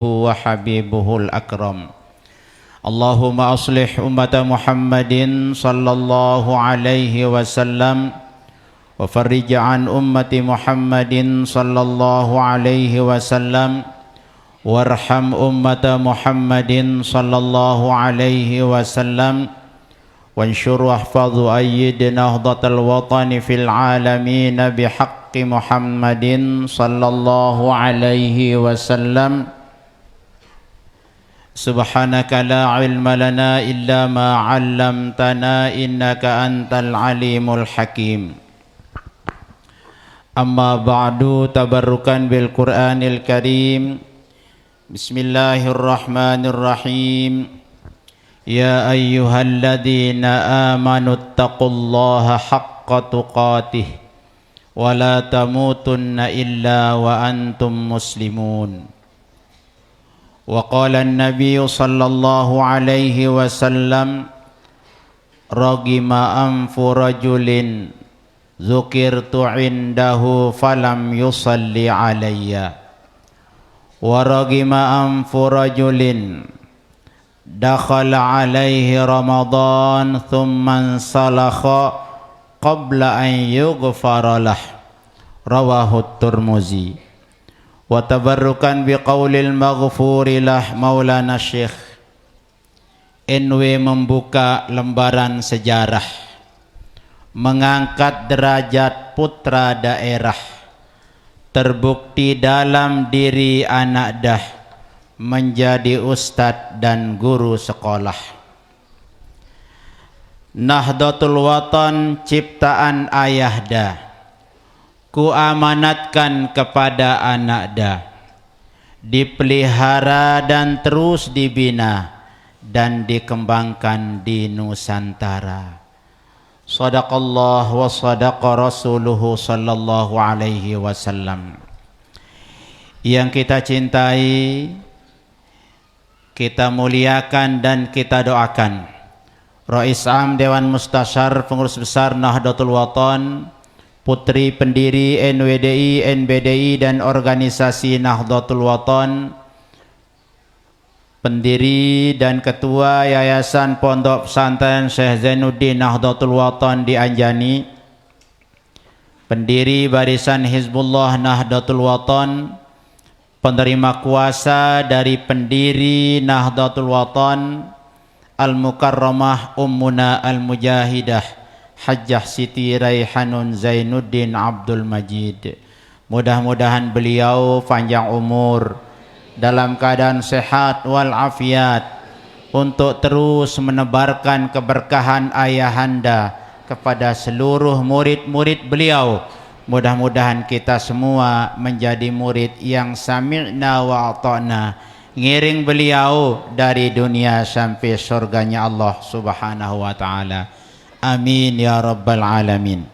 وحبيبه الأكرم اللهم أصلح أمة محمد صلى الله عليه وسلم وفرج عن أمة محمد صلى الله عليه وسلم وارحم أمة محمد صلى الله عليه وسلم وانشر واحفظ وأيد نهضة الوطن في العالمين بحق محمد صلى الله عليه وسلم سبحانك لا علم لنا إلا ما علمتنا إنك أنت العليم الحكيم أما بعد تبركا بالقرآن الكريم بسم الله الرحمن الرحيم يا أيها الذين آمنوا اتقوا الله حق تقاته ولا تموتن إلا وأنتم مسلمون وقال النبي صلى الله عليه وسلم رغم أنف رجل ذكرت عنده فلم يصل علي ورغم أنف رجل دخل عليه رمضان ثم انسلخ قبل أن يغفر له رواه الترمذي وتبركا بقول المغفور له مولانا Syekh NW membuka lembaran sejarah, mengangkat derajat putra daerah, terbukti dalam diri anak dah menjadi ustadz dan guru sekolah. Nahdlatul Watan ciptaan ayah dah ku amanatkan kepada anak dah, dipelihara dan terus dibina dan dikembangkan di Nusantara. Sadaqallah wa sadaqa rasuluhu sallallahu alaihi wasallam. Yang kita cintai, kita muliakan dan kita doakan Rais Am Dewan Mustasyar Pengurus Besar Nahdlatul Watan, Putri pendiri NWDI, NBDI dan organisasi Nahdlatul Watan, pendiri dan ketua Yayasan Pondok Pesantren Syekh Zainuddin Nahdlatul Watan di Anjani, pendiri Barisan Hizbullah Nahdlatul Watan, penerima kuasa dari pendiri Nahdlatul Watan Al-Mukarramah Ummuna Al-Mujahidah Hajjah Siti Raihanun Zainuddin Abdul Majid. Mudah-mudahan beliau panjang umur, dalam keadaan sehat walafiat, untuk terus menebarkan keberkahan ayahanda kepada seluruh murid-murid beliau. Mudah-mudahan kita semua menjadi murid yang sami'na wa ata'na, ngiring beliau dari dunia sampai surganya Allah subhanahu wa ta'ala. Amin ya rabbal alamin.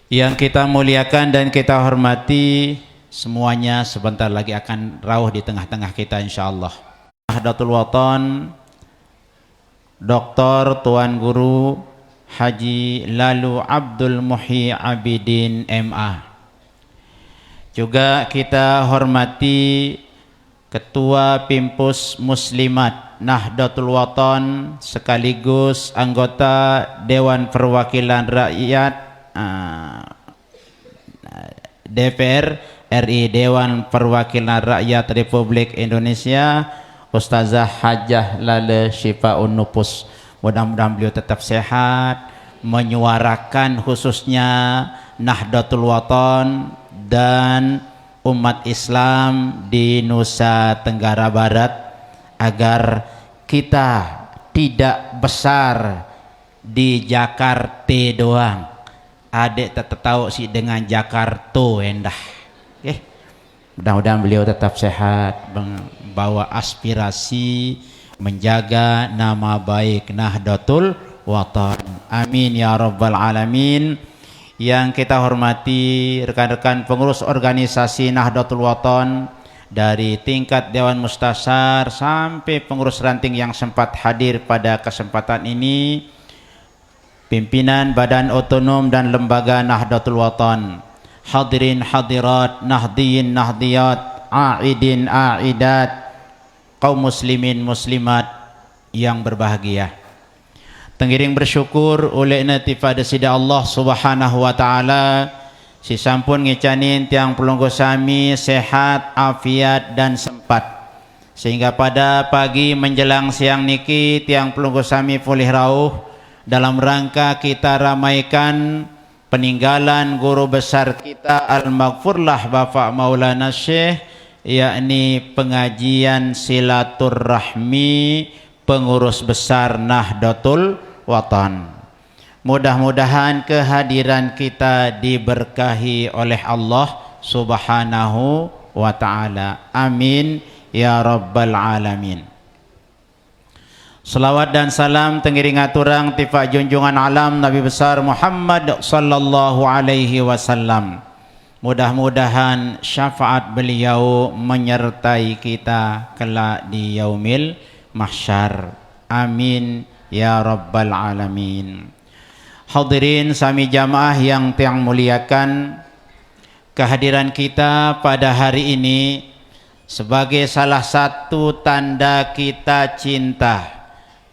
Yang kita muliakan dan kita hormati semuanya, sebentar lagi akan rawuh di tengah-tengah kita insyaallah. Nahdlatul Watan Dr. Tuan Guru Haji Lalu Abdul Muhyi Abidin MA. Juga kita hormati Ketua Pimpus Muslimat Nahdlatul Watan sekaligus anggota Dewan Perwakilan Rakyat DPR RI, Dewan Perwakilan Rakyat Republik Indonesia, Ustazah Hajjah Lale Syifaun Nufus. Mudah-mudahan beliau tetap sehat, menyuarakan khususnya Nahdlatul Watan dan umat Islam di Nusa Tenggara Barat, agar kita tidak besar di Jakarta doang. Adik tetap tahu sih dengan Jakarta endah. Mudah-mudahan beliau tetap sehat, membawa aspirasi menjaga nama baik Nahdlatul Watan. Amin ya rabbal alamin. Yang kita hormati rekan-rekan pengurus organisasi Nahdlatul Watan dari tingkat Dewan Mustasyar sampai pengurus ranting yang sempat hadir pada kesempatan ini, pimpinan Badan Otonom dan Lembaga Nahdlatul Watan, hadirin hadirat, nahdiyin nahdiyat, aidin aidat, kaum muslimin muslimat yang berbahagia. Tengiring bersyukur oleh pada sida Allah Subhanahu wa taala si sampun ngicanin tiang pelunggu sami sehat, afiat dan sempat. Sehingga pada pagi menjelang siang niki tiang pelunggu sami pulih rauh dalam rangka kita ramaikan peninggalan guru besar kita Al-Maghfurlah Bapak Maulana Syekh, yakni pengajian silaturahmi pengurus besar Nahdlatul Watan. Mudah-mudahan kehadiran kita diberkahi oleh Allah Subhanahu wa taala. Amin ya rabbal alamin. Salawat dan salam tengiring aturang tifak junjungan alam Nabi besar Muhammad sallallahu alaihi wasallam. Mudah-mudahan syafaat beliau menyertai kita kelak di yaumil mahsyar. Amin ya rabbal alamin. Hadirin sami jamaah yang tiang muliakan, kehadiran kita pada hari ini sebagai salah satu tanda kita cinta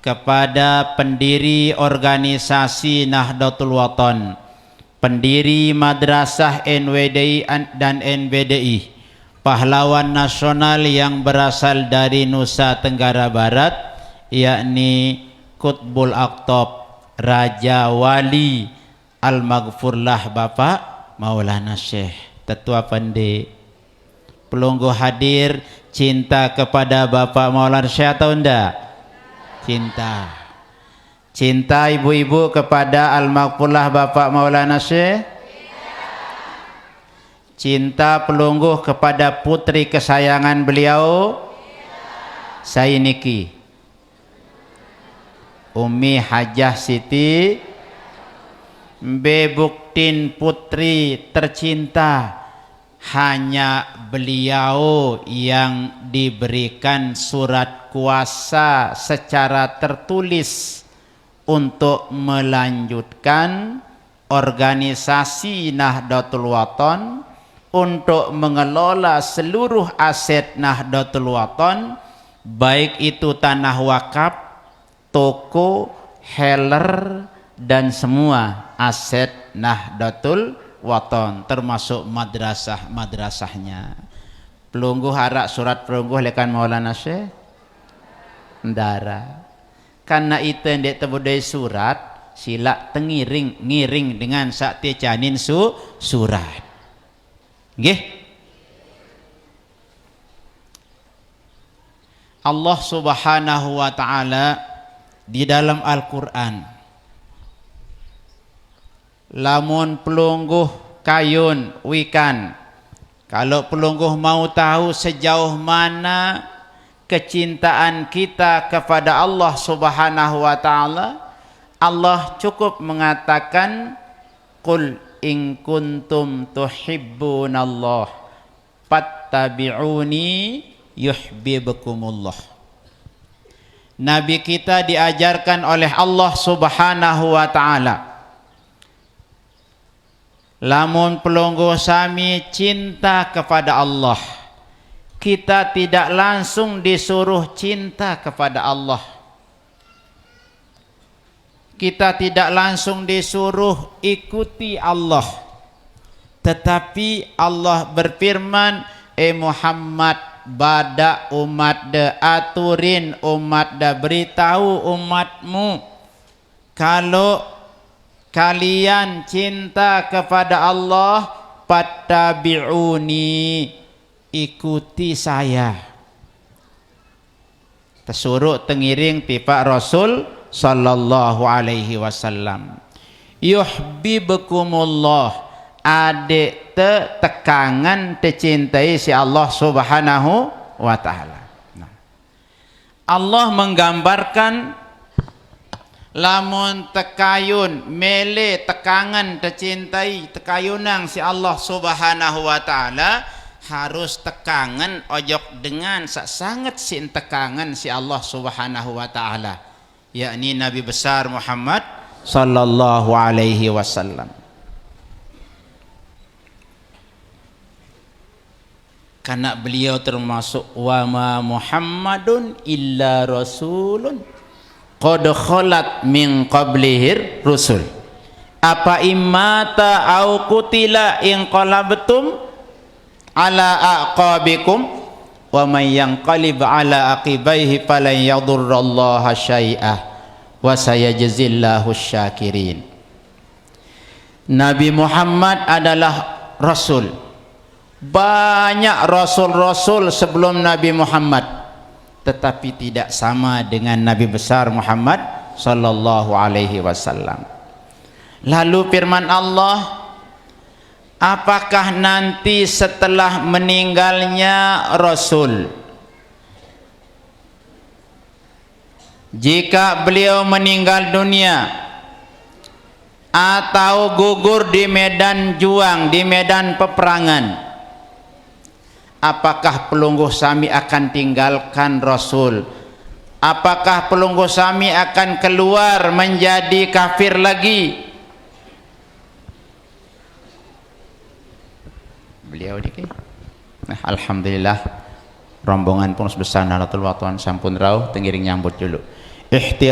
kepada pendiri organisasi Nahdlatul Watan, pendiri Madrasah NWDI dan NBDI, pahlawan nasional yang berasal dari Nusa Tenggara Barat, yakni Qutbul Aqtab, Raja Wali Al-Maghfurlah Bapak Maulana Syekh. Tetua Pandi pelunggu hadir, cinta kepada Bapak Maulana Syekh atau enggak? Cinta. Cinta ibu-ibu kepada Al-Maghfurlah Bapak Maulana Syekh? Cinta pelungguh kepada putri kesayangan beliau? Saya niki Umi Hajah Siti Bebuktin putri tercinta. Hanya beliau yang diberikan surat kuasa secara tertulis untuk melanjutkan organisasi Nahdlatul Watan, untuk mengelola seluruh aset Nahdlatul Watan, baik itu tanah wakaf, toko, heller, dan semua aset Nahdlatul Watan, termasuk madrasahnya. Pelungguh harak surat pelungguh lekan Maulana Syekh ndara. Karena itu ndek tebudai surat, sila ngiring dengan sakti canin surat. Nggih. Allah Subhanahu wa taala di dalam Al-Qur'an, lamun pelungguh kayun wikan, kalau pelungguh mau tahu sejauh mana kecintaan kita kepada Allah Subhanahu wa taala, Allah cukup mengatakan qul in kuntum tuhibbunallah fattabi'uni yuhibbukumullah. Nabi kita diajarkan oleh Allah Subhanahu wa taala, lamun pelungguh sami cinta kepada Allah, kita tidak langsung disuruh cinta kepada Allah. Kita tidak langsung disuruh ikuti Allah. Tetapi Allah berfirman, Muhammad, bada umat de aturin umat de beritahu umatmu, kalau kalian cinta kepada Allah, fattabi'uni, ikuti saya. Tersuruh tengiring pipa Rasul sallallahu alaihi wasallam. Yuhibbukumullah, adik tekangan tercintai si Allah Subhanahu wa taala. Allah menggambarkan lamun tekayun mele tekangan tercintai tekayunang si Allah Subhanahu wa taala, harus tekangan ojok dengan sangat sin tekangan si Allah Subhanahu wa taala, yakni Nabi besar Muhammad sallallahu alaihi wasallam. karena beliau termasuk wa ma Muhammadun illa rasulun qad khalat min qablihir rusul apa imata au qutila in qalabtum ala aqabikum wa may yanqalib ala aqibaihi falan yadurrallaha syai'ah wa sayajzillahu syakirin. Nabi Muhammad adalah rasul. Banyak rasul-rasul sebelum Nabi Muhammad, tetapi tidak sama dengan Nabi besar Muhammad sallallahu alaihi wasallam. Lalu firman Allah, apakah nanti setelah meninggalnya Rasul, jika beliau meninggal dunia atau gugur di medan juang, di medan peperangan, apakah pelungguh sami akan tinggalkan Rasul? Apakah pelungguh sami akan keluar menjadi kafir lagi? Beliau dikit. Nah, alhamdulillah rombongan pun sebesar Nahdlatul Wathon sampun rauh tengiring nyambut dulu. Ihtiram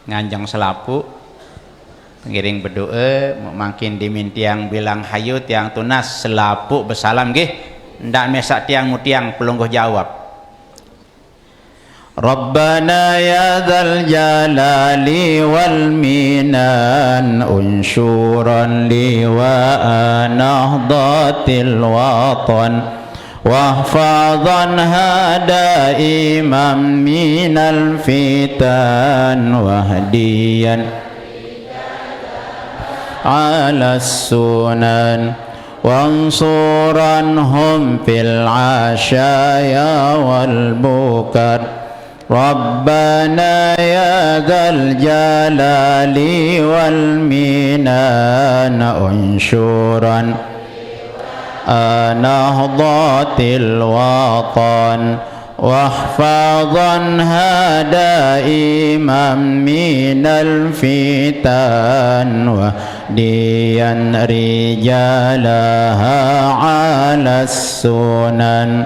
nganjang selapu tengiring berdoa makin dimin tiang bilang hayu tiang tunas selapu besalam nggih ndak mesak tiang mutiang pelungguh jawab Rabbana ya dzal jalali wal minan unsyuran li wa nahdatil watan wahfadhan hada imam minal fitan wahdiyan ala sunan wansuranhum fil ashaya wal bukar Rabbana ya dzal jalali wal minan unsyuran nahdatil watan wahfadhan hada imam minal fitan wahdiyan rijalaha ala sunan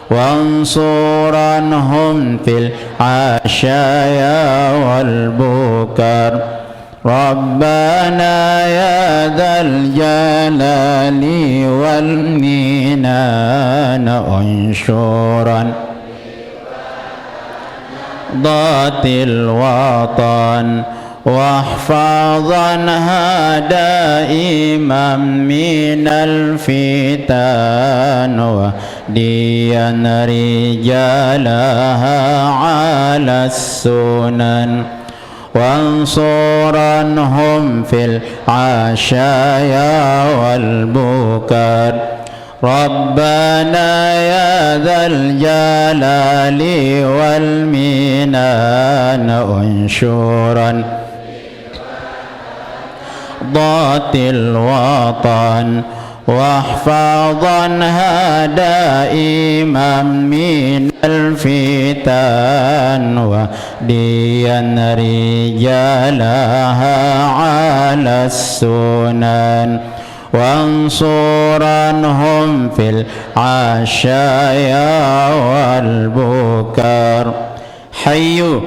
wansuranhum fil ashaya wal bukar Rabbana ya dzal jalali wal minan unsyuran dhatil watan wahfadhan hada imam minal fitan wahdiyan rijalaha ala sunan wansuranhum fil ashaya wal bukar Rabbana ya dzal jalali wal minan unsyuran dhatil watan wahfadhan hada imam minal fitan wahdiyan rijalaha ala sunan wansuranhum fil ashaya wal bukar hayyu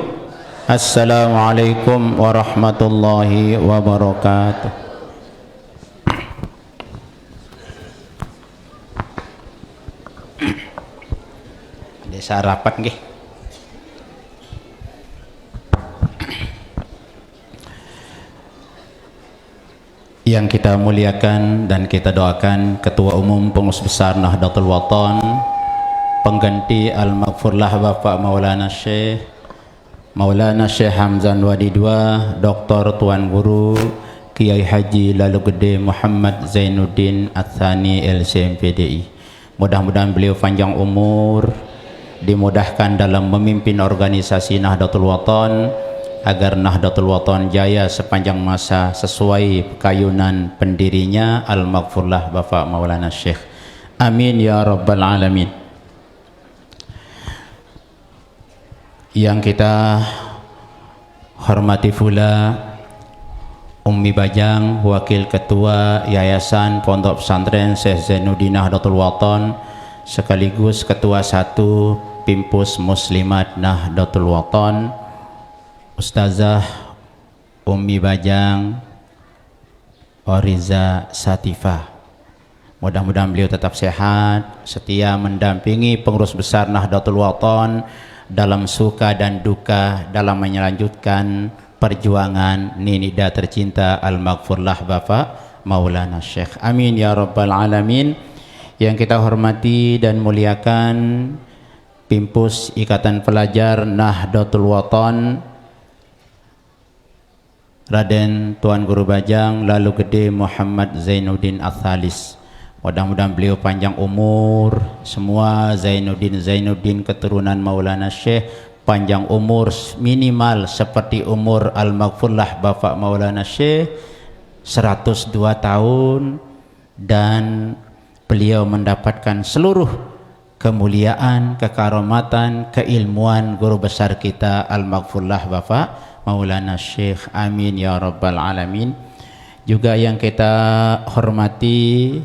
assalamualaikum warahmatullahi wabarakatuh. Desa rapat nggih. Yang kita muliakan dan kita doakan Ketua Umum Pengurus Besar Nahdlatul Wathon, pengganti Al-Maghfurlah Bapak Maulana Syekh Hamzan Wadi II, Dr. Tuan Guru Kiai Haji Lalu Gede Muhammad Zainuddin Ats-Tsani LCMPDI. Mudah-mudahan beliau panjang umur, dimudahkan dalam memimpin organisasi Nahdlatul Wathon, agar Nahdlatul Wathon jaya sepanjang masa sesuai kayunan pendirinya Al-Maghfurlah Bapak Maulana Syekh. Amin ya rabbal alamin. Yang kita hormati pula Ummi Bajang, Wakil Ketua Yayasan Pondok Pesantren Syekh Zainuddin Nahdlatul Wathon, sekaligus Ketua 1 Pimpus Muslimat Nahdlatul Wathon, Ustazah Ummi Bajang Oriza Satifah. Mudah-mudahan beliau tetap sehat, setia mendampingi pengurus besar Nahdlatul Wathon dalam suka dan duka dalam melanjutkan perjuangan ninida tercinta Al-Maghfurlah Bapak Maulana Syekh. Amin ya rabbal alamin. Yang kita hormati dan muliakan Pimpus Ikatan Pelajar Nahdlatul Wathon Raden Tuan Guru Bajang Lalu Gede Muhammad Zainuddin Al-Thalis. Mudah-mudahan beliau panjang umur, semua Zainuddin keturunan Maulana Syekh panjang umur minimal seperti umur Al-Maghfurlah Bapak Maulana Syekh 102 tahun, dan beliau mendapatkan seluruh kemuliaan, kekaromatan, keilmuan guru besar kita Al-Maghfurlah Bapak Maulana Syekh. Amin ya rabbal alamin. Juga yang kita hormati,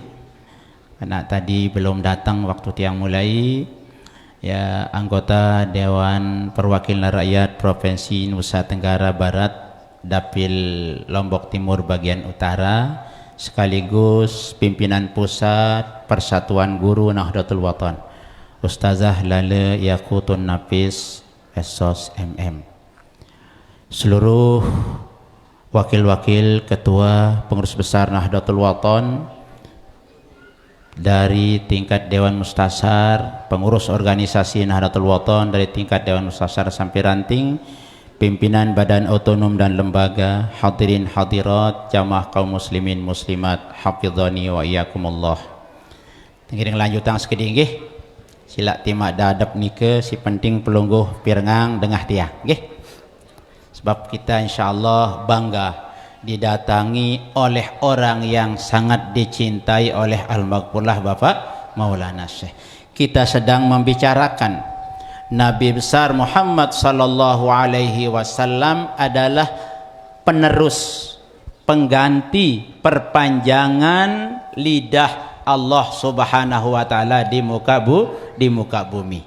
karena tadi belum datang waktu tiang mulai, ya, anggota Dewan Perwakilan Rakyat Provinsi Nusa Tenggara Barat Dapil Lombok Timur bagian utara, sekaligus pimpinan pusat Persatuan Guru Nahdlatul Wathon, Ustazah Lale Yakutun Nafis Esos MM, seluruh wakil-wakil ketua pengurus besar Nahdlatul Wathon dari tingkat Dewan Mustasar, pengurus organisasi Nahdlatul Wathon dari tingkat Dewan Mustasar sampai ranting, pimpinan badan otonom dan lembaga, hadirin hadirat, jamaah kaum muslimin muslimat, hafizani wa iyyakumullah. Tengiring lanjutan sekeding nggih. Sila timak dadap nike si penting pelungguh pirengang dengah dia nggih. Sebab kita insyaallah bangga didatangi oleh orang yang sangat dicintai oleh Al-Maghfurlah Bapak Maulana Syekh. Kita sedang membicarakan Nabi besar Muhammad sallallahu alaihi wasallam adalah penerus, pengganti, perpanjangan lidah Allah Subhanahu wa taala di muka bumi.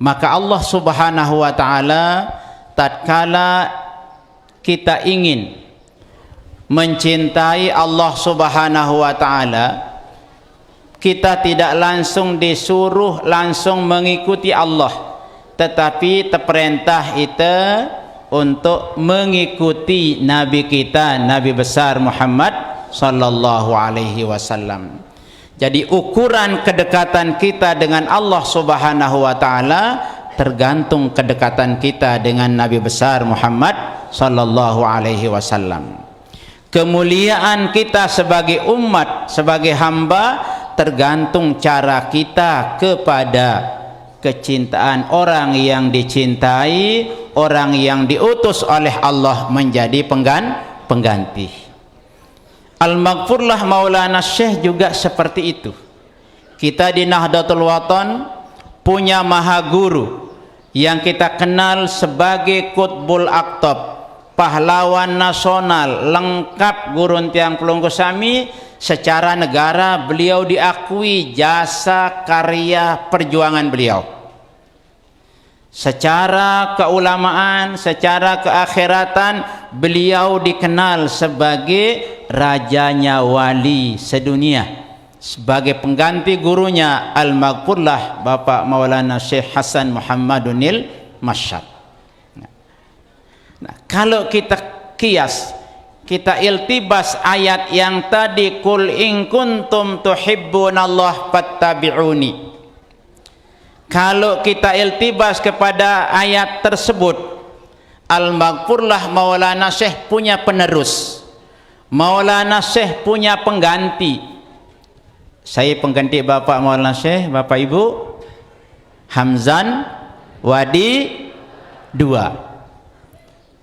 Maka Allah Subhanahu wa taala tatkala kita ingin mencintai Allah Subhanahu wa taala, kita tidak langsung disuruh langsung mengikuti Allah, tetapi terperintah kita untuk mengikuti Nabi kita, Nabi besar Muhammad sallallahu alaihi wasallam. Jadi ukuran kedekatan kita dengan Allah Subhanahu wa taala tergantung kedekatan kita dengan Nabi besar Muhammad sallallahu alaihi wasallam. Kemuliaan kita sebagai umat, sebagai hamba tergantung cara kita kepada kecintaan orang yang dicintai, orang yang diutus oleh Allah menjadi pengganti. Al-Maghfurlah Maulana Syekh juga seperti itu. Kita di Nahdlatul Wathon punya maha guru yang kita kenal sebagai Qutbul Aqtab, pahlawan nasional, lengkap gurun tiang pelunggu sami. Secara negara beliau diakui jasa karya perjuangan beliau. Secara keulamaan, secara keakhiratan beliau dikenal sebagai rajanya wali sedunia, sebagai pengganti gurunya Al-Maghfurlah Bapak Maulana Syekh Hasan Muhammadunil Masyad. Nah, kalau kita kias, kita iltibas ayat yang tadi, kul in kuntum tuhibbunallah fattabi'uni. Kalau kita iltibas kepada ayat tersebut, Al-Maghfurlah Maulana Syekh punya penerus, Maulana Syekh punya pengganti. Saya pengganti Bapak Maulana Syekh, Bapak Ibu Hamzan Wadi 2.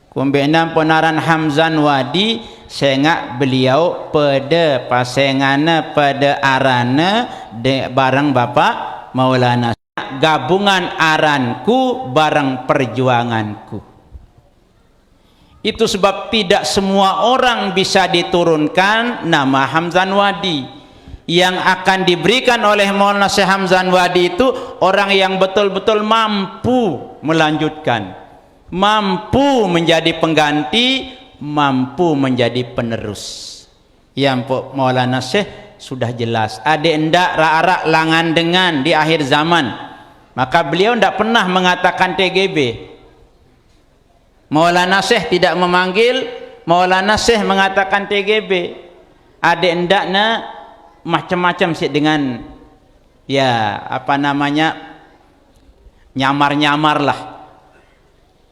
Kumbenam penaran Hamzan Wadi sengak beliau pada pasengana pada arana de barang Bapak Maulana, gabungan aranku barang perjuanganku. Itu sebab tidak semua orang bisa diturunkan nama Hamzan Wadi. Yang akan diberikan oleh Maulana Syekh Hamzan Wadi itu orang yang betul-betul mampu melanjutkan, mampu menjadi pengganti, mampu menjadi penerus. Yang Maulana Syekh sudah jelas, ada endak rak-rak langan dengan di akhir zaman. Maka beliau tidak pernah mengatakan TGB. Maulana Syekh tidak memanggil, Maulana Syekh mengatakan TGB. Ada endaknya macam-macam sih dengan ya apa namanya nyamar-nyamar lah.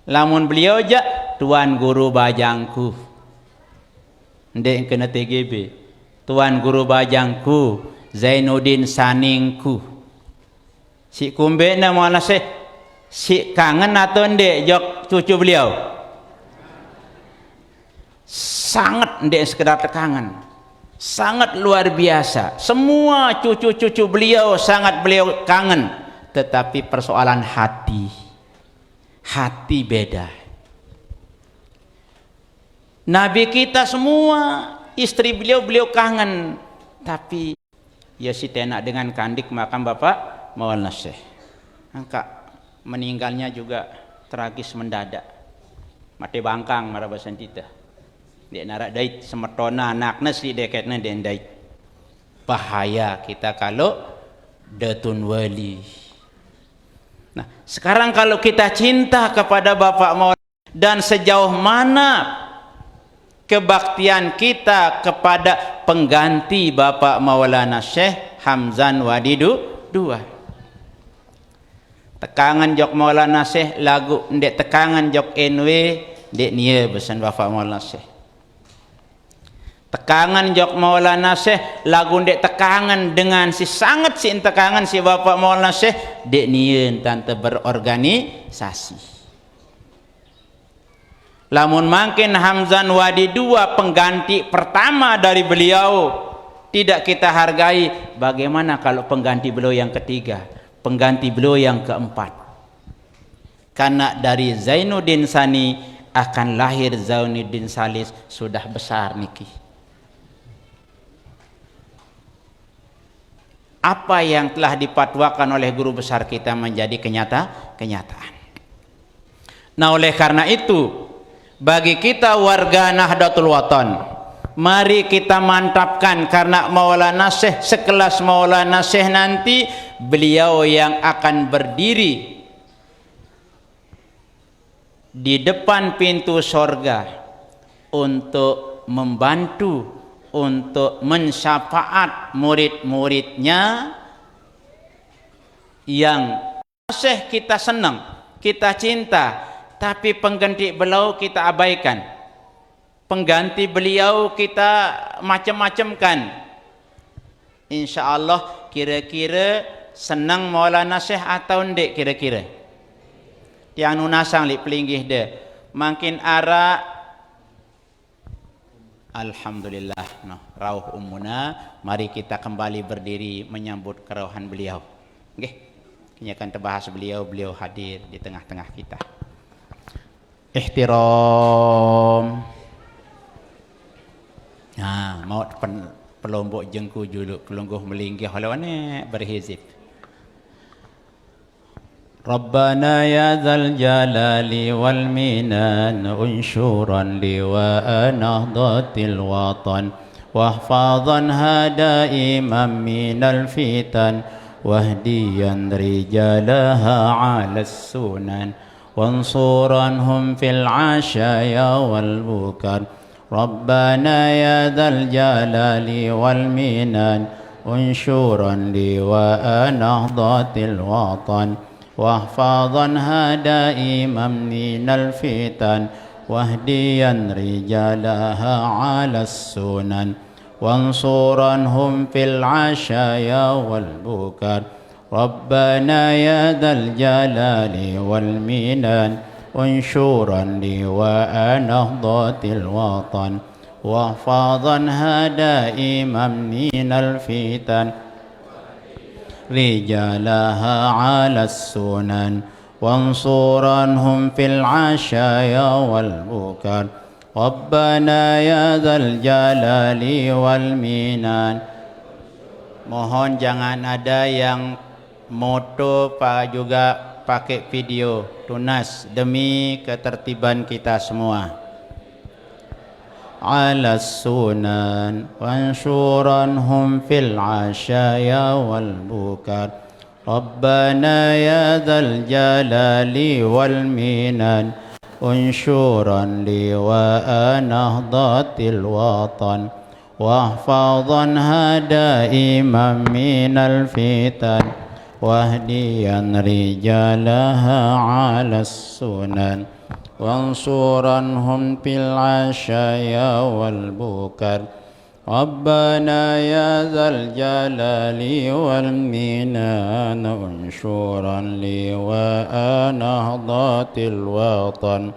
Lamun beliau aja Tuan Guru Bajangku, ndek kena TGB. Tuan Guru Bajangku, Zainuddin Saningku. Si kumbe na Maulana Syekh, si kangen atau ndek jok cucu beliau? Sangat ndek sekedar kangen, sangat luar biasa. Semua cucu-cucu beliau sangat beliau kangen, tetapi persoalan hati beda. Nabi kita semua istri beliau kangen, tapi ya si tenak dengan kandik makam Bapak Maulana Syekh. Angka meninggalnya juga tragis mendadak. Mati bangkang marabasan kita. Dia narak dait semetona anaknya si deketnya dia dait. Bahaya kita kalau datun wali. Nah, sekarang kalau kita cinta kepada Bapak Maulana dan sejauh mana kebaktian kita kepada pengganti Bapak Maulana Syekh Hamzan Wadi II. Tekangan jok Maulana Syekh lagu ndek tekangan jok NW ndek nia besan Bapak Maulana Syekh. Tekangan jok Maulana Syekh lagu ndek tekangan dengan si sangat si tekangan si Bapak Maulana Syekh dek nien tante berorganisasi. Lamun makin Hamzan Wadi II pengganti pertama dari beliau tidak kita hargai, bagaimana kalau pengganti beliau yang ketiga, pengganti beliau yang keempat? Karena dari Zainuddin Sani akan lahir Zainuddin Salis, sudah besar niki. Apa yang telah dipatwakan oleh guru besar kita menjadi kenyataan. Nah, oleh karena itu bagi kita warga Nahdlatul Wathon, mari kita mantapkan, karena Maulana Syekh sekelas Maulana Syekh nanti beliau yang akan berdiri di depan pintu sorga untuk membantu, untuk mensyafaat murid-muridnya yang Syekh kita senang, kita cinta, tapi pengganti beliau kita abaikan, pengganti beliau kita macam-macamkan. Insya Allah kira-kira senang Maulana Syekh atau ndek kira-kira? Tiang nunasang li pelinggih de makin ara. Alhamdulillah, rauh ummuna, mari kita kembali berdiri menyambut kerauhan beliau. Nggih, kini akan terbahas beliau hadir di tengah-tengah kita. Ihtiram. Nah, mau pelombok jengku juluk pelungguh melinggih halawane berhizib. ربنا يا ذا الجلال والمنان انشرا لواء نهضة الوطن واحفظنها دائما من الفتن واهديا رجالها على السنن وانصرنهم في العشايا والبكر ربنا يا ذا الجلال والمنان انشرا لواء نهضة الوطن واحفظنها دائما من الفتن واهديا رجالها على السنن وانصرنهم في العشايا والبكر ربنا يا ذا الجلال والمنان انشرا لواء نهضة الوطن واحفظنها دائما من الفتن رجالها على السنن وانصرنهم في العشايا والبكر Rabbana ya dzal jalali wal minan. Mohon jangan ada yang moto juga pakai video, tunas demi ketertiban kita semua. Ala sunan wansuranhum fil ashaya wal bukar. Rabbana ya dzal jalali wal minan unsyuran liwa'a nahdatil watan wahfadhanha daiman minal fitan wahdiyan rijalaha ala sunan wansuranhum fil ashaya wal bukar. Rabbana ya dzal jalali wal minan unsyuran liwa'a nahdatil watan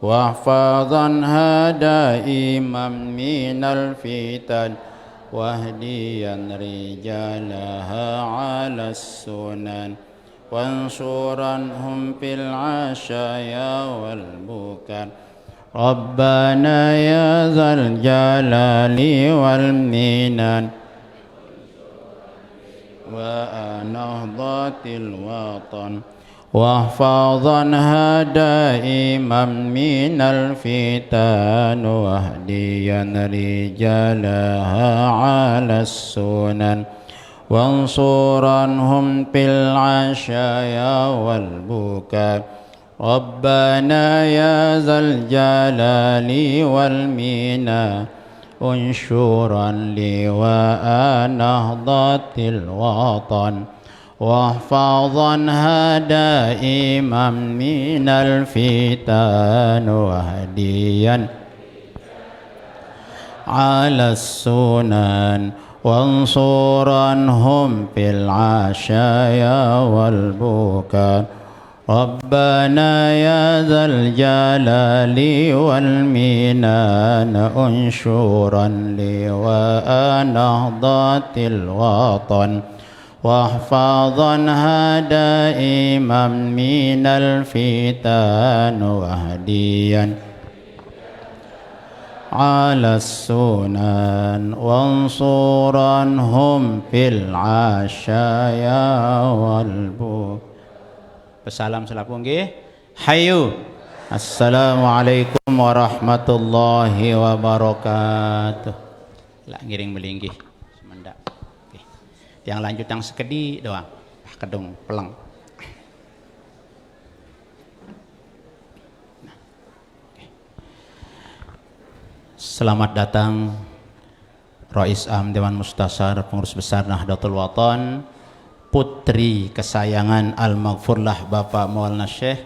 wahfadhanha daiman minal fitan wahdiyan rijalaha ala sunan wansuranhum fil ashaya wal bukar. Rabbana ya dzal jalali wal minan wa nahdatil watan wahfadhanha daiman minal fitan wahdiyan rijalaha ala sunan wansuranhum fil ashaya wal bukar. Rabbana ya dzal jalali wal mina unsyuran liwa'a nahdatil watan wahfadhanha daiman minal fitan wahdiyan ala sunan wansuranhum fil ashaya wal bukar. Rabbana ya dzal jalali wal minan unsyuran liwa'a nahdatil watan wahfadhanha daiman minal fitan wahdiyan ala sunan wansuranhum fil ashaya wal bukar. Salam selaku nggih. Hayu. Assalamualaikum warahmatullahi wabarakatuh. Lah ngiring melinggih semendak. Oke. Yang lanjut yang sekedi doang. Kedung peleng. Nah. Oke. Selamat datang Rais Am Dewan Mustasar Pengurus Besar Nahdlatul Watan, putri kesayangan Al-Maghfurlah Bapak Maulana Syekh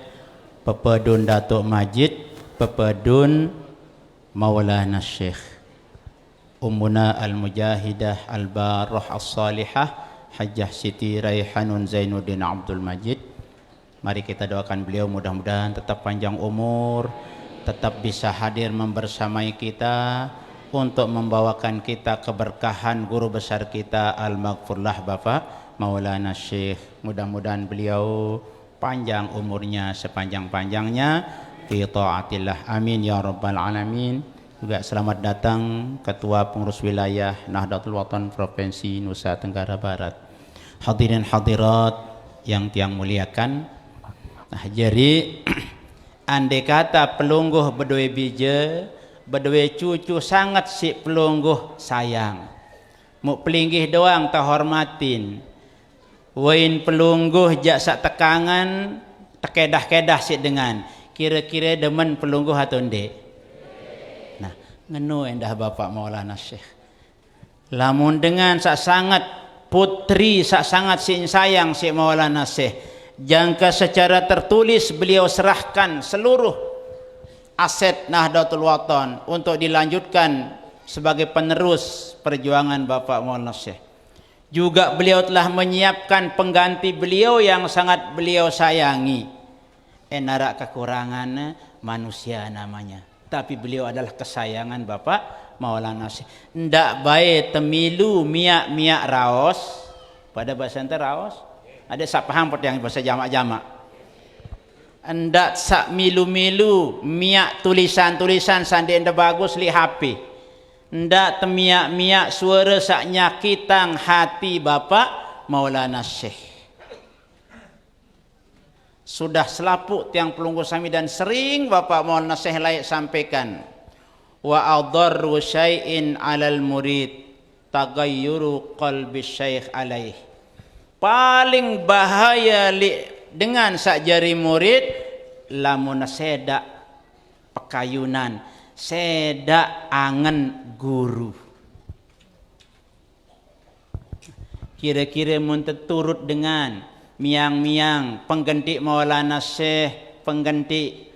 Pepedun Datuk Majid Pepedun Maulana Syekh Ummuna Al-Mujahidah Al-Barrah As-Salihah Hajjah Siti Raihanun Zainuddin Abdul Majid. Mari kita doakan beliau mudah-mudahan tetap panjang umur, tetap bisa hadir membersamai kita untuk membawakan kita keberkahan guru besar kita Al-Maghfurlah Bapak Maulana Syekh. Mudah-mudahan beliau panjang umurnya sepanjang-panjangnya fi taatillah. Amin ya rabbal alamin. Juga selamat datang Ketua Pengurus Wilayah Nahdlatul Watan Provinsi Nusa Tenggara Barat. Hadirin hadirat yang tiang muliakan. Nah, jadi andai kata pelungguh bedue bija, bedue cucu sangat si pelungguh sayang. Mu pelinggih doang tak hormatin. Wain pelungguh jak sak tekangan tekedah-kedah si dengan kira-kira demen pelungguh atau ndek. Nah, ngenu endah Bapak Maulana Syekh. Lamun dengan sak sangat putri sak sangat si sayang si Maulana Syekh, jangka secara tertulis beliau serahkan seluruh aset Nahdlatul Watan untuk dilanjutkan sebagai penerus perjuangan Bapak Maulana Syekh. Juga beliau telah menyiapkan pengganti beliau yang sangat beliau sayangi. Narak kekurangan manusia namanya, tapi beliau adalah kesayangan Bapak Maulana Syekh. Ndak baik temilu miak raos. Pada bahasa ente raos ada sak paham yang bahasa jamak-jamak. Ndak sak milu-milu miak tulisan-tulisan sandi anda bagus li HP. Ndak temiak-miak suara sak nyakitang hati Bapak Maulana Syekh. Sudah selaput tiang pelunggu sami dan sering Bapak Maulana Syekh layak sampaikan. Wa adarru syai'in 'alal murid tagayyuru qalbi syekh alaih. Paling bahaya dengan sak jari murid lamun seda pekayunan, seda angen guru. Kira-kira mun turut dengan miang-miang pengganti Maulana Syekh, pengganti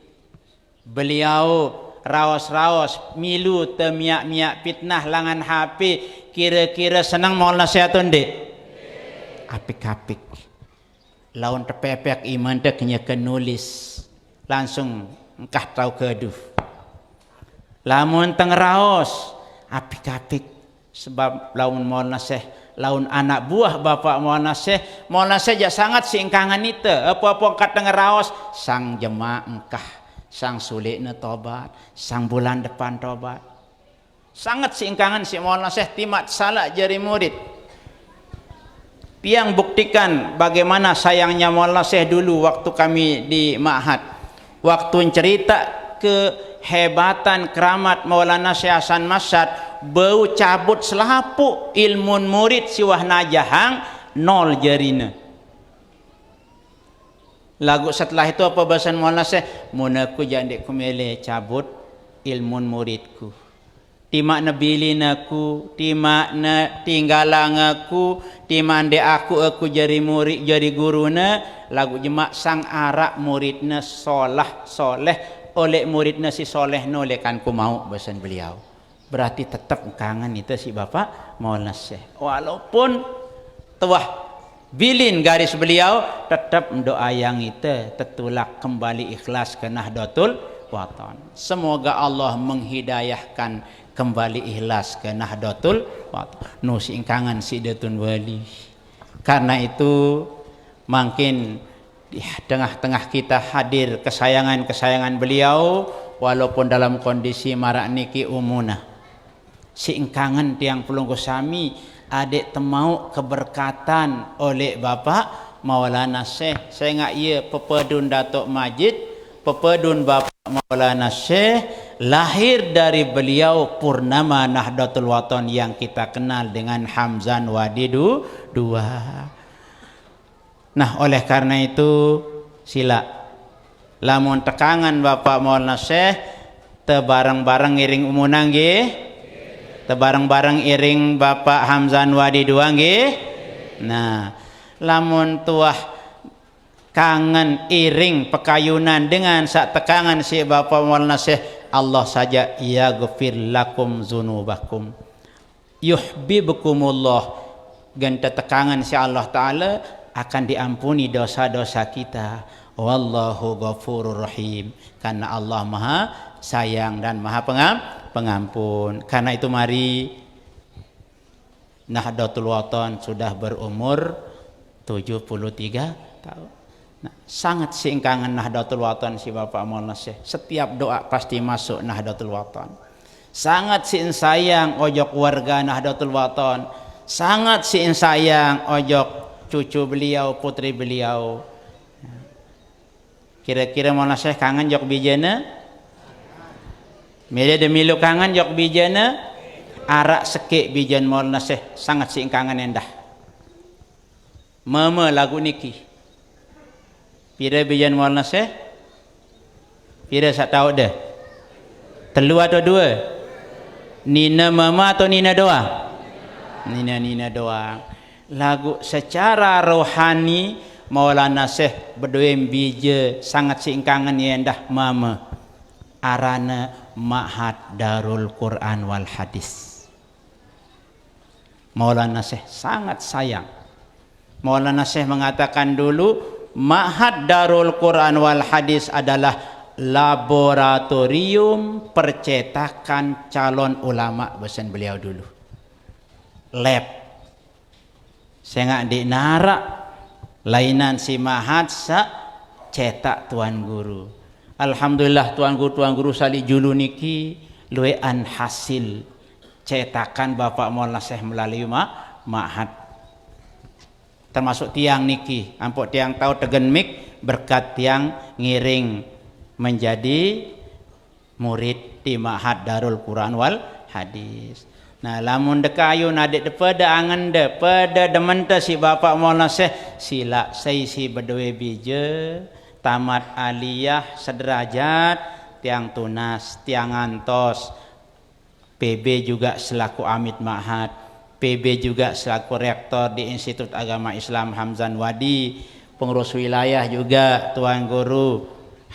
beliau rawas-rawas milu temiak-miak fitnah langan HP, kira-kira senang Maulana Syekh atau ndik? Apik-apik. Lawan terpepek iman deknya nulis langsung engkah tahu keduh. Lamun teng raos apik-apik sebab laun Maulana Syekh, laun anak buah Bapak Maulana Syekh jak sangat singkangan itu apa-apa kat teng raos sang jemaah engkah sang sulikna tobat, sang bulan depan tobat. Sangat singkangan si Maulana Syekh timat salah jari murid. Tiang buktikan bagaimana sayangnya Maulana Syekh dulu waktu kami di Ma'had. Waktu cerita kehebatan keramat Maulana Syekh Hasan Masyad, bau cabut selapuk ilmu murid siwah najahang nol jarina. Lagu setelah itu apa bahasan Maulana Syekh? Munaku jandik kumele cabut ilmu muridku. Timak na bilin aku, timak na tinggalang aku, timak ande aku jari murid jari guruna, lagu jemak sang arak muridna soleh oleh muridna si soleh noleh kan ku mau bahasan beliau. Berarti tetap kangen itu si Bapak Maulana Syekh. Walaupun tuah bilin garis beliau tetap doa yang itu tetulak kembali ikhlas ke Nahdlatul Wathon. Semoga Allah menghidayahkan kembali ikhlas ke Nahdlatul Wathon. Nu singkangan Sidatun Wali. Karena itu makin di tengah-tengah kita hadir kesayangan-kesayangan beliau walaupun dalam kondisi marak niki umuna. Singkangan tiang pelunggu sami adik temau keberkatan oleh Bapak Maulana Syekh. Saya ngak ia pepedun Datuk Majid, pepedun Bapak Maulana Syekh, lahir dari beliau Purnama Nahdlatul Wathon yang kita kenal dengan Hamzan Wadidu II. Nah, oleh karena itu sila lamun tekangan Bapak Maulana Syekh tebareng-bareng iring umunang nggih, tebareng-bareng iring Bapak Hamzan Wadidu nggih. Nah, lamun tuah kangen iring pekayunan dengan sak tekangan si Bapak Maulana Syekh, Allah saja yaghfir lakum dzunubakum yuhibbukumullah, ganta tekangan si Allah Ta'ala akan diampuni dosa-dosa kita. Wallahu ghafurur rahim, karena Allah Maha sayang dan Maha pengampun. Karena itu mari Nahdlatul Wathon sudah berumur 73 tahun. Nah, sangat singkangan Nahdlatul Wathon si Bapak Maulana Syekh. Setiap doa pasti masuk Nahdlatul Wathon. Sangat sayang ojok warga Nahdlatul Wathon. Sangat sayang ojok cucu beliau, putri beliau. Kira-kira Maulana Syekh kangen jok bijana? Mele demi lu kangen jok bijana? Arak sekik bijan Maulana Syekh sangat singkangan endah. Mama lagu niki. Pira bijan Maulana Syekh? Pira sak tahu dah? Telu atau dua? Nina mama atau Nina doa? Nina doa. Lagu secara rohani Maulana Syekh berdoem bija sangat singkangan endah mama. Arana Ma'had Darul Quran wal Hadis. Maulana Syekh sangat sayang. Maulana Syekh mengatakan dulu Ma'had Darul Quran wal Hadis adalah laboratorium percetakan calon ulama besan beliau dulu. Lab. Saya nggak di narak lainan si Ma'had sa cetak tuan guru. Alhamdulillah tuan guru sali julu niki luwean hasil cetakan Bapak Maulana Syekh melalui ma'had. Termasuk tiang niki, ampok tiang tahu tegen mik berkat tiang ngiring menjadi murid di Ma'had Darul Quran wal Hadis. Nah, lamun dekayun adik depada angan depada dementa si Bapak Maulana Syekh sila saya si bedwe bije tamat aliyah sederajat tiang tunas tiang antos PB juga selaku amit Ma'had, PB juga selaku rektor di Institut Agama Islam Hamzan Wadi, pengurus wilayah juga tuan guru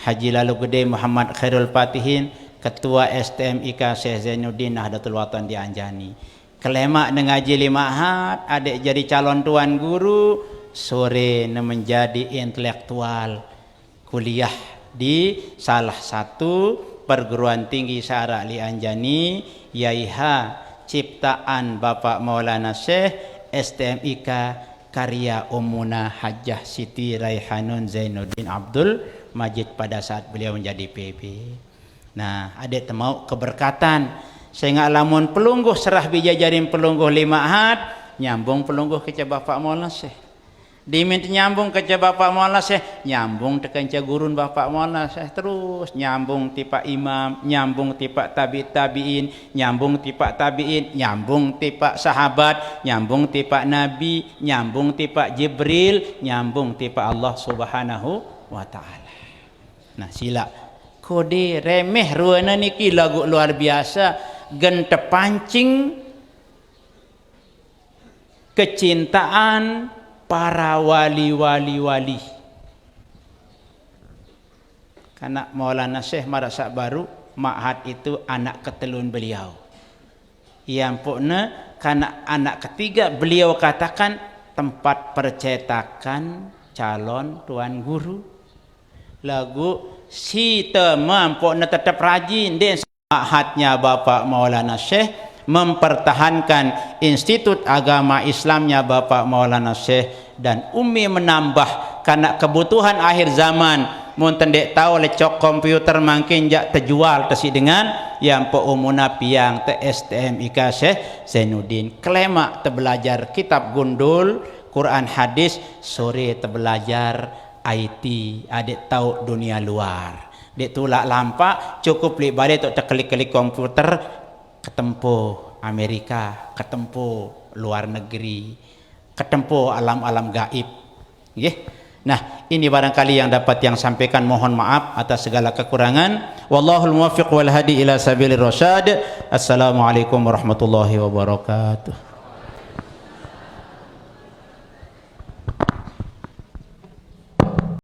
Haji Lalu Gede Muhammad Khairul Fatihin, Ketua STMIK Syekh Zainuddin Nahdlatul Watan di Anjani. Kelemak ngaji li Ma'had, adik jadi calon tuan guru, sore menjadi intelektual kuliah di salah satu perguruan tinggi syara li Anjani, yaiha ciptaan Bapak Maulana Syekh STMIK karya Ummuna Hajjah Siti Raihanun Zainuddin Abdul Majid pada saat beliau menjadi PB. Nah, adik temau keberkatan sehingga lamun pelungguh serah bijajarin pelungguh lima had nyambung pelungguh ke Bapak Maulana Syekh. Diminta nyambung ke Bapak Maulana Syekh, nyambung tekan gurun Bapak Maulana Syekh terus nyambung tipa imam, nyambung tipa tabi'in, nyambung tipa tabi'in, nyambung tipa sahabat, nyambung tipa nabi, nyambung tipa Jibril, nyambung tipa Allah Subhanahu wa taala. Nah, sila kode remeh ruana niki lagu luar biasa gen terpancing kecintaan para wali. Karena Maulana Syekh merasa baru Ma'had itu anak ketelun beliau. Yang pokoknya karena anak ketiga beliau katakan tempat percetakan calon tuan guru. Lagu si temam pokoknya tetap rajin dan Ma'hadnya Bapak Maulana Syekh mempertahankan Institut Agama Islamnya Bapak Maulana Syekh, dan Umi menambah karena kebutuhan akhir zaman munten dek tahu lecok komputer makin jak terjual tesi dengan yang po umuna piang te STMIK Syekh Zainuddin kelemak terbelajar kitab gundul Quran hadis, sore terbelajar IT, adik tahu dunia luar, dek tulak lampak cukup li balik tok klik-klik komputer ketempo Amerika, ketempo luar negeri, ketempo alam-alam gaib. Nah, ini barangkali yang dapat yang sampaikan, mohon maaf atas segala kekurangan. Wallahul muwaffiq wal hadi ila sabilir rasyad. Assalamualaikum warahmatullahi wabarakatuh.